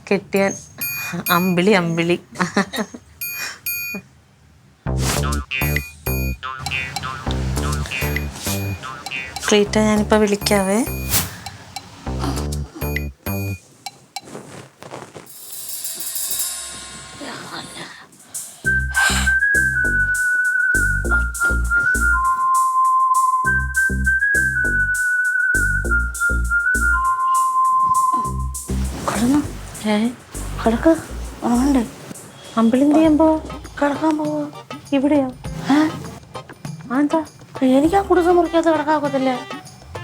കെട്ടിയാൻ അമ്പിളി അമ്പിളി. ക്ലീറ്റ, ഞാനിപ്പോൾ വിളിക്കാവേ. കിടക്ക് ഉണ്ട്. അമ്പിളി എന്ത് ചെയ്യാൻ പോവാ? കിടക്കാൻ പോവോ? ഇവിടെയോ? എന്താ എനിക്ക് ആ കുടുക്ക മുറിക്കകത്ത് കിടക്കാക്കത്തില്ലേ?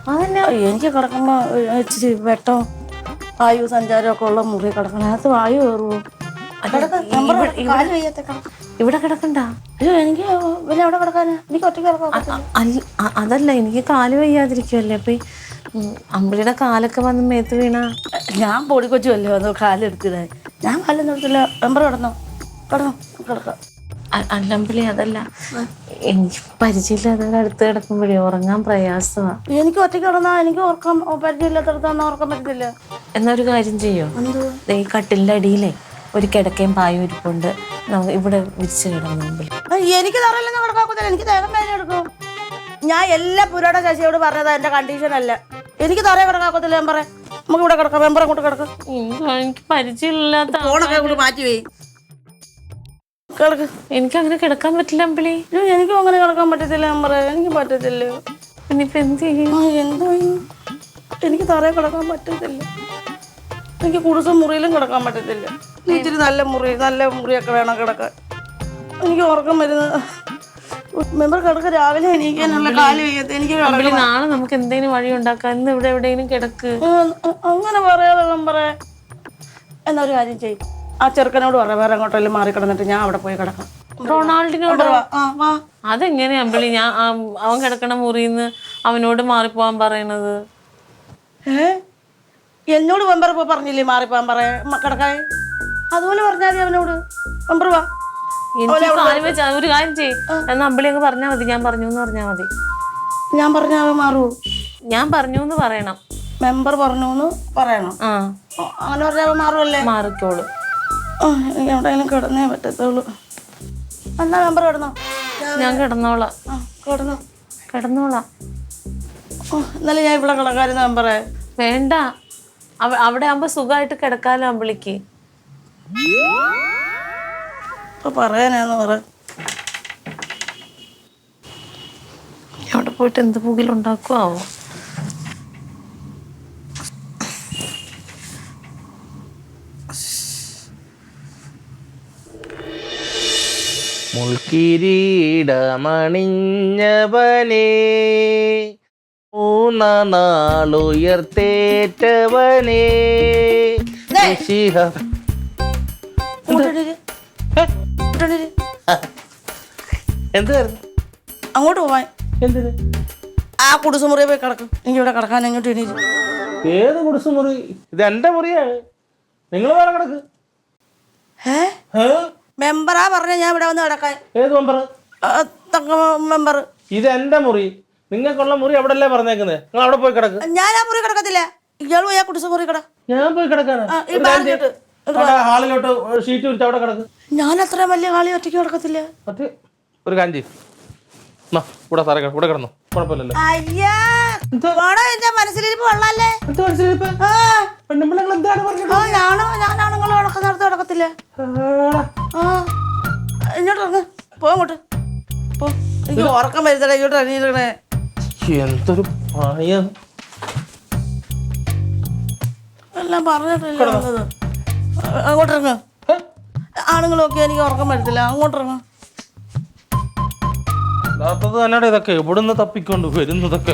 അതന്നെ എനിക്ക് കിടക്കുമ്പോ ഇച്ചിരി വെട്ടം വായു സഞ്ചാരമൊക്കെ ഉള്ള മുറി കിടക്കണം. അതിനകത്ത് വായു കയറുമോ? ഇവിടെ കിടക്കണ്ട. അയ്യോ, എനിക്ക് പിന്നെ അവിടെ കിടക്കാന് എനിക്ക് ഒറ്റയ്ക്ക് കിടക്കാം. അതല്ല, എനിക്ക് കാല് വയ്യാതിരിക്കുമല്ലേ. അപ്പൊ അമ്പിളിയുടെ കാലൊക്കെ വന്ന് മേത്ത് വീണ ഞാൻ പൊടിക്കൊച്ചുമല്ലേ വന്നു കാലെടുത്തില്ല. ഞാൻ കാലൊന്നും എടുത്തില്ല. മെമ്പർ കിടന്നോ? കിടക്കാം. അല്ലമ്പിളി, അതല്ല, എനിക്ക് പരിചയമില്ലാതെ അടുത്ത് കിടക്കുമ്പോഴേ ഉറങ്ങാൻ പ്രയാസമാണ്. എനിക്ക് ഒറ്റയ്ക്ക് കിടന്നാ എനിക്ക് ഉറക്കം പരിചയമില്ലാത്തടത്തൊന്നും ഉറക്കം പറ്റത്തില്ല. എന്നൊരു കാര്യം ചെയ്യോ, ഈ കട്ടിലിന്റെ അടിയിലേ ഒരു കിടക്കയും പായും ഇരിപ്പുണ്ട്, നമുക്ക് ഇവിടെ വിരിച്ച് കിടന്നു. എനിക്ക് തറയില്ലെന്ന് കിടക്കാക്കത്തില്ല. എനിക്ക് ദേഹം വേദന എടുക്കും. ഞാൻ എല്ലാ പുരോട ശശിയോട് പറഞ്ഞതാ എന്റെ കണ്ടീഷൻ അല്ല. എനിക്ക് തറയെ കിടക്കാക്കത്തില്ല. മെമ്പറെ നമുക്ക് ഇവിടെ കിടക്കാം. മെമ്പറെ അങ്ങോട്ട് കിടക്കാം. എനിക്ക് പരിചയമില്ലാത്ത ഫോണൊക്കെ അങ്ങോട്ട് മാറ്റി പോയി കിടക്ക്. എനിക്ക് അങ്ങനെ കിടക്കാൻ പറ്റില്ല അമ്പിളി. എനിക്കും അങ്ങനെ കിടക്കാൻ പറ്റത്തില്ല മെമ്പറെ. എനിക്ക് പറ്റത്തില്ല. ഇനിയിപ്പോ എന്ത് ചെയ്യും? എന്തോ എനിക്ക് തറയെ കിടക്കാൻ പറ്റത്തില്ല. എനിക്ക് കുടുസം മുറിയിലും കിടക്കാൻ പറ്റത്തില്ല. ഇച്ചിരി നല്ല മുറിയൊക്കെ വേണം കിടക്കാൻ. എനിക്ക് ഉറക്കം വരുന്നത്. മെമ്പർ കിടക്ക്. രാവിലെ എണീക്കാനുള്ള കാല് വയ്യാത്ത എനിക്ക്. നാളെ നമുക്ക് എന്തെങ്കിലും വഴി ഉണ്ടാക്കാം. ഇന്ന് ഇവിടെ എവിടെയെങ്കിലും കിടക്ക്. അങ്ങനെ പറയാതെ മെമ്പറെ. എന്നാ ഒരു കാര്യം ചെയ്യും, ആ ചെറുക്കനോട് പറയാം വേറെ എങ്ങോട്ടെല്ലാം മാറി കിടന്നിട്ട് ഞാൻ അവിടെ പോയി കിടക്കാം. റൊണാൾഡിനോട്? അതെങ്ങനെയാ അമ്പിളി? ഞാൻ അവൻ കിടക്കണ മുറിന്ന് അവനോട് മാറിപ്പോവാൻ പറയണത്? എന്നോട് മെമ്പർ ഇപ്പൊ പറഞ്ഞില്ലേ മാറിപ്പോവാൻ പറയാ കിടക്കാൻ? അതുപോലെ പറഞ്ഞാൽ അവനോട്. മെമ്പർ വാ. ഒരു കാര്യം ചെയ്യും, എന്നാ അമ്പിളി അങ്ങ് പറഞ്ഞാൽ മതി. ഞാൻ പറഞ്ഞു എന്ന് പറഞ്ഞാൽ മതി. ഞാൻ പറഞ്ഞ അവൻ മാറൂ? ഞാൻ പറഞ്ഞു എന്ന് പറയണം. മെമ്പർ പറഞ്ഞു എന്ന് പറയണം. അങ്ങനെ പറഞ്ഞാൽ അവൻ മാറുമല്ലേ? മാറിക്കോളൂ. എനിക്ക് എവിടെയെങ്കിലും കിടന്നേ പറ്റത്തുള്ളൂ. എന്നാ മെമ്പർ കിടന്നോ? ഞാൻ കിടന്നോളാം. കിടന്നോളാം. എന്നാലും ഞാൻ ഇവിടെ കിടക്കാരുന്ന മെമ്പറെ. വേണ്ട, അവിടെ ആകുമ്പോ സുഖമായിട്ട് കിടക്കാലോ അമ്പിളിക്ക്. പറയാനാന്ന് പറ. അവിടെ പോയിട്ട് എന്ത് പുകിലുണ്ടാക്കുവോ? മുൾക്കിരീടമണിഞ്ഞവനേ, ഊണനാളുയർത്തേറ്റവനേ, എന്തായിരുന്നു അങ്ങോട്ട് പോവാൻ? എന്തിന്? ആ കുടുസുമുറിയെ പോയി കിടക്കും. എനിക്ക് ഇവിടെ കിടക്കാൻ. അങ്ങോട്ട് എണീച്ചു. ഏത് കുടുസുമുറി? ഇത് എന്റെ മുറിയാണ്. നിങ്ങൾ വേറെ കിടക്ക്. മെമ്പറാ പറഞ്ഞ ഞാൻ ഇവിടെ വന്ന് കിടക്കാൻ. ഏത് മെമ്പർ? മെമ്പർ. ഇത് എന്റെ മുറി. നിങ്ങൾക്കുള്ള മുറി അവിടെ അല്ലേ പറഞ്ഞേക്കുന്നത്? നിങ്ങൾ അവിടെ പോയി കിടക്ക്. ഞാൻ ആ മുറി കിടക്കത്തില്ല. ഇയാൾ പോയി ആ കുടുസുമുറി കിട. ഞാൻ പോയി കിടക്കാനാ? ഹാളിലോട്ട് ഷീറ്റ് വിരിച്ച് അവിടെ കിടക്ക്. ഞാൻ അത്രയും വലിയ ഹാളി ഒറ്റയ്ക്ക് കിടക്കത്തില്ല. ഒരു കാഞ്ചി ഇവിടെ സാറേ ഇവിടെ കിടന്നു. കുഴപ്പമില്ലല്ലോ. അയ്യാ, എന്റെ മനസ്സിലിരിപ്പ് വെള്ളല്ലേ? ഞാനാണുങ്ങൾ കിടക്കുന്നിടത്ത് കിടക്കത്തില്ല. ഇങ്ങോട്ട് ഇറങ്ങ്. പോങ്ങോട്ട് പോ. എനിക്ക് ഉറക്കം വരുത്തടേ. ഇങ്ങോട്ട് ഇറങ്ങിയിരിക്കണേ. എന്തൊരു പണിയാണ്. എല്ലാം പറഞ്ഞിട്ടില്ല. അങ്ങോട്ടിറങ്ങ്. ആണുങ്ങളൊക്കെ എനിക്ക് ഉറക്കം വരത്തില്ല. അങ്ങോട്ടിറങ്ങ്. തന്നെയാണ് ഇതൊക്കെ. ഇവിടുന്ന് തപ്പിക്കൊണ്ട് വരുന്നതൊക്കെ.